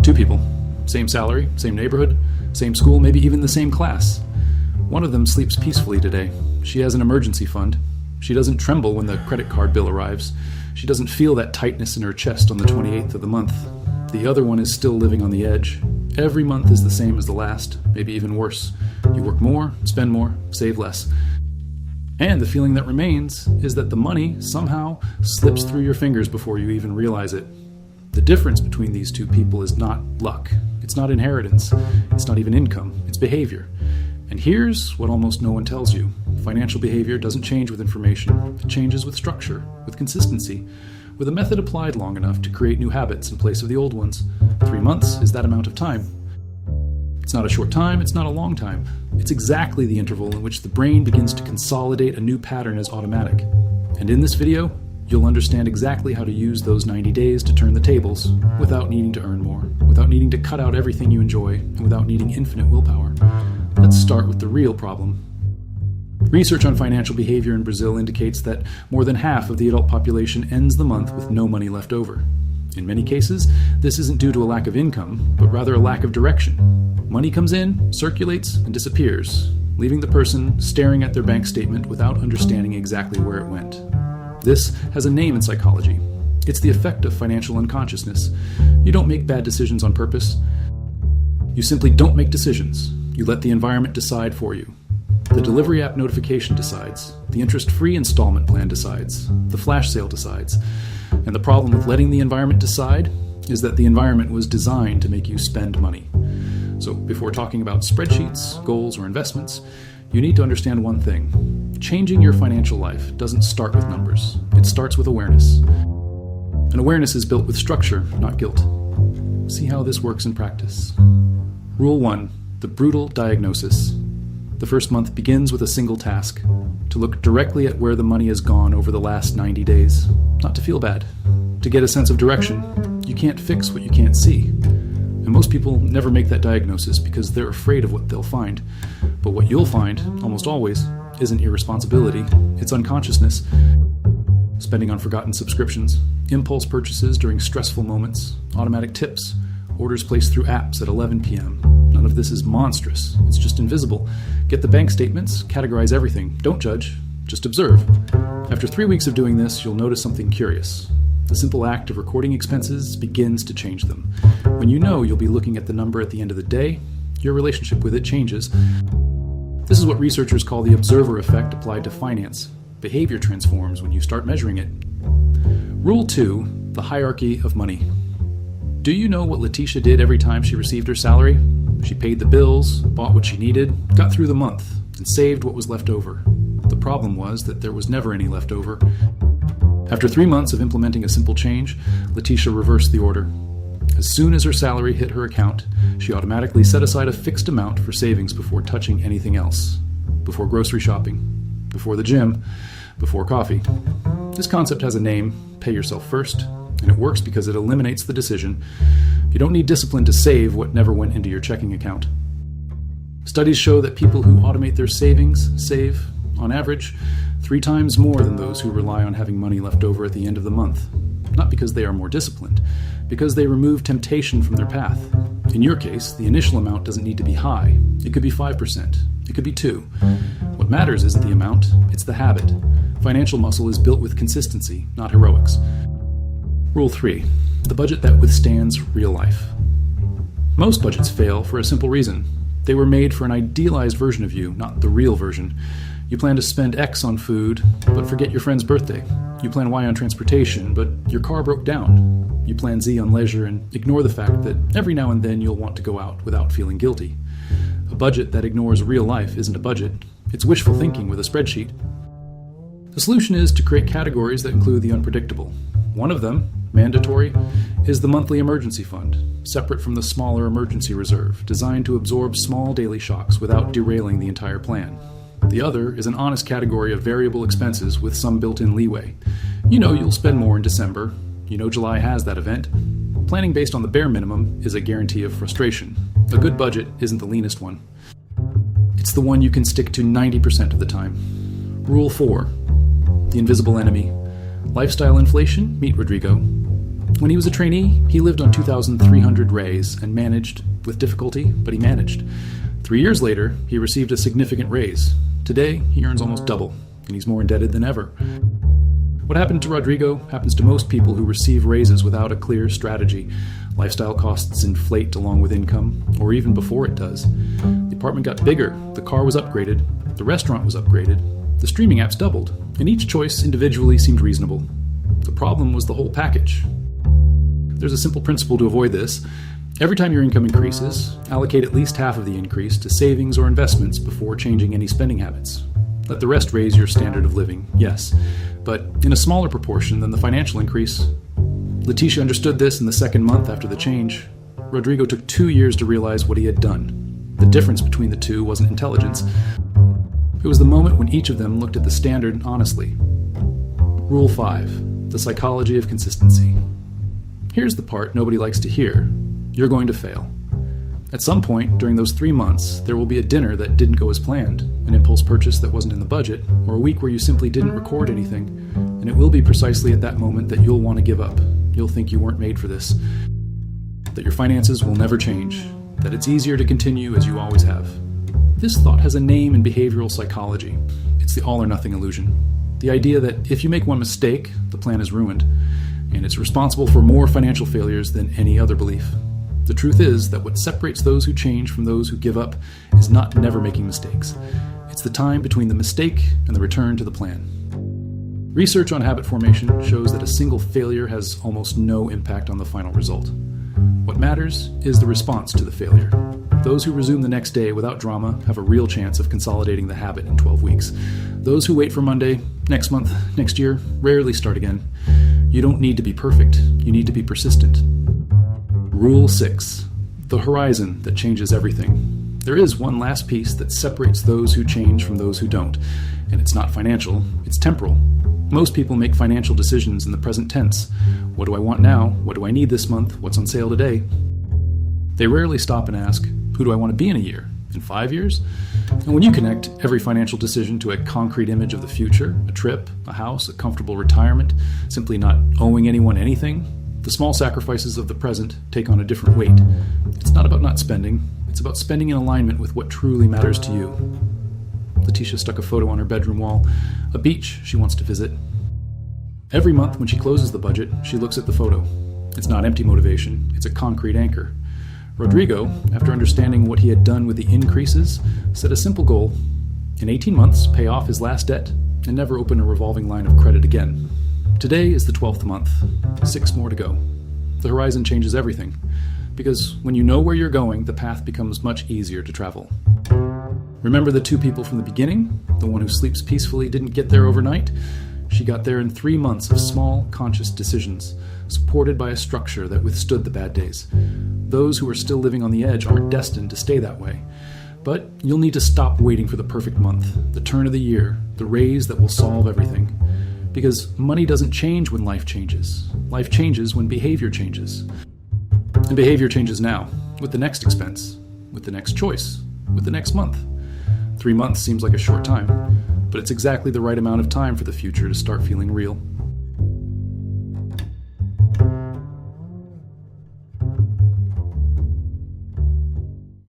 Two people. Same salary, same neighborhood, same school, maybe even the same class. One of them sleeps peacefully today. She has an emergency fund. She doesn't tremble when the credit card bill arrives. She doesn't feel that tightness in her chest on the 28th of the month. The other one is still living on the edge. Every month is the same as the last, maybe even worse. You work more, spend more, save less. And the feeling that remains is that the money somehow slips through your fingers before you even realize it. The difference between these two people is not luck. It's not inheritance. It's not even income. It's behavior. And here's what almost no one tells you. Financial behavior doesn't change with information. It changes with structure, with consistency, with a method applied long enough to create new habits in place of the old ones. 3 months is that amount of time. It's not a short time, it's not a long time. It's exactly the interval in which the brain begins to consolidate a new pattern as automatic. And in this video, you'll understand exactly how to use those 90 days to turn the tables without needing to earn more, without needing to cut out everything you enjoy, and without needing infinite willpower. Let's start with the real problem. Research on financial behavior in Brazil indicates that more than half of the adult population ends the month with no money left over. In many cases, this isn't due to a lack of income, but rather a lack of direction. Money comes in, circulates, and disappears, leaving the person staring at their bank statement without understanding exactly where it went. This has a name in psychology. It's the effect of financial unconsciousness. You don't make bad decisions on purpose. You simply don't make decisions. You let the environment decide for you. The delivery app notification decides. The interest-free installment plan decides. The flash sale decides. And the problem with letting the environment decide is that the environment was designed to make you spend money. So before talking about spreadsheets, goals, or investments, you need to understand one thing. Changing your financial life doesn't start with numbers. It starts with awareness. And awareness is built with structure, not guilt. See how this works in practice. Rule 1, the brutal diagnosis. The first month begins with a single task: to look directly at where the money has gone over the last 90 days. Not to feel bad. To get a sense of direction. You can't fix what you can't see. And most people never make that diagnosis because they're afraid of what they'll find. But what you'll find, almost always, isn't irresponsibility. It's unconsciousness. Spending on forgotten subscriptions, impulse purchases during stressful moments, automatic tips, orders placed through apps at 11 p.m. None of this is monstrous. It's just invisible. Get the bank statements, categorize everything. Don't judge, just observe. After 3 weeks of doing this, you'll notice something curious. The simple act of recording expenses begins to change them. When you know you'll be looking at the number at the end of the day, your relationship with it changes. This is what researchers call the observer effect applied to finance. Behavior transforms when you start measuring it. Rule 2, the hierarchy of money. Do you know what Letitia did every time she received her salary? She paid the bills, bought what she needed, got through the month, and saved what was left over. The problem was that there was never any left over. After 3 months of implementing a simple change, Letitia reversed the order. As soon as her salary hit her account, she automatically set aside a fixed amount for savings before touching anything else. Before grocery shopping, before the gym, before coffee. This concept has a name, pay yourself first, and it works because it eliminates the decision. You don't need discipline to save what never went into your checking account. Studies show that people who automate their savings save, on average, 3 times more than those who rely on having money left over at the end of the month. Not because they are more disciplined, because they remove temptation from their path. In your case, the initial amount doesn't need to be high. It could be 5%. It could be 2%. What matters isn't the amount, it's the habit. Financial muscle is built with consistency, not heroics. Rule 3, the budget that withstands real life. Most budgets fail for a simple reason. They were made for an idealized version of you, not the real version. You plan to spend X on food, but forget your friend's birthday. You plan Y on transportation, but your car broke down. You plan Z on leisure and ignore the fact that every now and then you'll want to go out without feeling guilty. A budget that ignores real life isn't a budget. It's wishful thinking with a spreadsheet. The solution is to create categories that include the unpredictable. One of them, mandatory, is the monthly emergency fund, separate from the smaller emergency reserve, designed to absorb small daily shocks without derailing the entire plan. The other is an honest category of variable expenses with some built-in leeway. You know you'll spend more in December. You know July has that event. Planning based on the bare minimum is a guarantee of frustration. A good budget isn't the leanest one. It's the one you can stick to 90% of the time. Rule 4, the invisible enemy. Lifestyle inflation, meet Rodrigo. When he was a trainee, he lived on 2,300 raise and managed, with difficulty, but he managed. 3 years later, he received a significant raise. Today, he earns almost double, and he's more indebted than ever. What happened to Rodrigo happens to most people who receive raises without a clear strategy. Lifestyle costs inflate along with income, or even before it does. The apartment got bigger, the car was upgraded, the restaurant was upgraded, the streaming apps doubled, and each choice individually seemed reasonable. The problem was the whole package. There's a simple principle to avoid this. Every time your income increases, allocate at least half of the increase to savings or investments before changing any spending habits. Let the rest raise your standard of living, yes, but in a smaller proportion than the financial increase. Letitia understood this in the second month after the change. Rodrigo took 2 years to realize what he had done. The difference between the two wasn't intelligence. It was the moment when each of them looked at the standard honestly. Rule 5. The psychology of consistency. Here's the part nobody likes to hear. You're going to fail. At some point during those 3 months, there will be a dinner that didn't go as planned, an impulse purchase that wasn't in the budget, or a week where you simply didn't record anything. And it will be precisely at that moment that you'll want to give up. You'll think you weren't made for this. That your finances will never change. That it's easier to continue as you always have. This thought has a name in behavioral psychology. It's the all or nothing illusion. The idea that if you make one mistake, the plan is ruined. And it's responsible for more financial failures than any other belief. The truth is that what separates those who change from those who give up is not never making mistakes. It's the time between the mistake and the return to the plan. Research on habit formation shows that a single failure has almost no impact on the final result. What matters is the response to the failure. Those who resume the next day without drama have a real chance of consolidating the habit in 12 weeks. Those who wait for Monday, next month, next year, rarely start again. You don't need to be perfect. You need to be persistent. Rule 6. The horizon that changes everything. There is one last piece that separates those who change from those who don't, and it's not financial, it's temporal. Most people make financial decisions in the present tense. What do I want now? What do I need this month? What's on sale today? They rarely stop and ask, who do I want to be in a year? In 5 years? And when you connect every financial decision to a concrete image of the future, a trip, a house, a comfortable retirement, simply not owing anyone anything, the small sacrifices of the present take on a different weight. It's not about not spending. It's about spending in alignment with what truly matters to you. Letitia stuck a photo on her bedroom wall, a beach she wants to visit. Every month when she closes the budget, she looks at the photo. It's not empty motivation. It's a concrete anchor. Rodrigo, after understanding what he had done with the increases, set a simple goal. In 18 months, pay off his last debt and never open a revolving line of credit again. Today is the 12th month. 6 more to go. The horizon changes everything, because when you know where you're going, the path becomes much easier to travel. Remember the 2 people from the beginning? The one who sleeps peacefully didn't get there overnight. She got there in 3 months of small, conscious decisions, supported by a structure that withstood the bad days. Those who are still living on the edge aren't destined to stay that way. But you'll need to stop waiting for the perfect month, the turn of the year, the raise that will solve everything. Because money doesn't change when life changes. Life changes when behavior changes. And behavior changes now, with the next expense, with the next choice, with the next month. 3 months seems like a short time, but it's exactly the right amount of time for the future to start feeling real.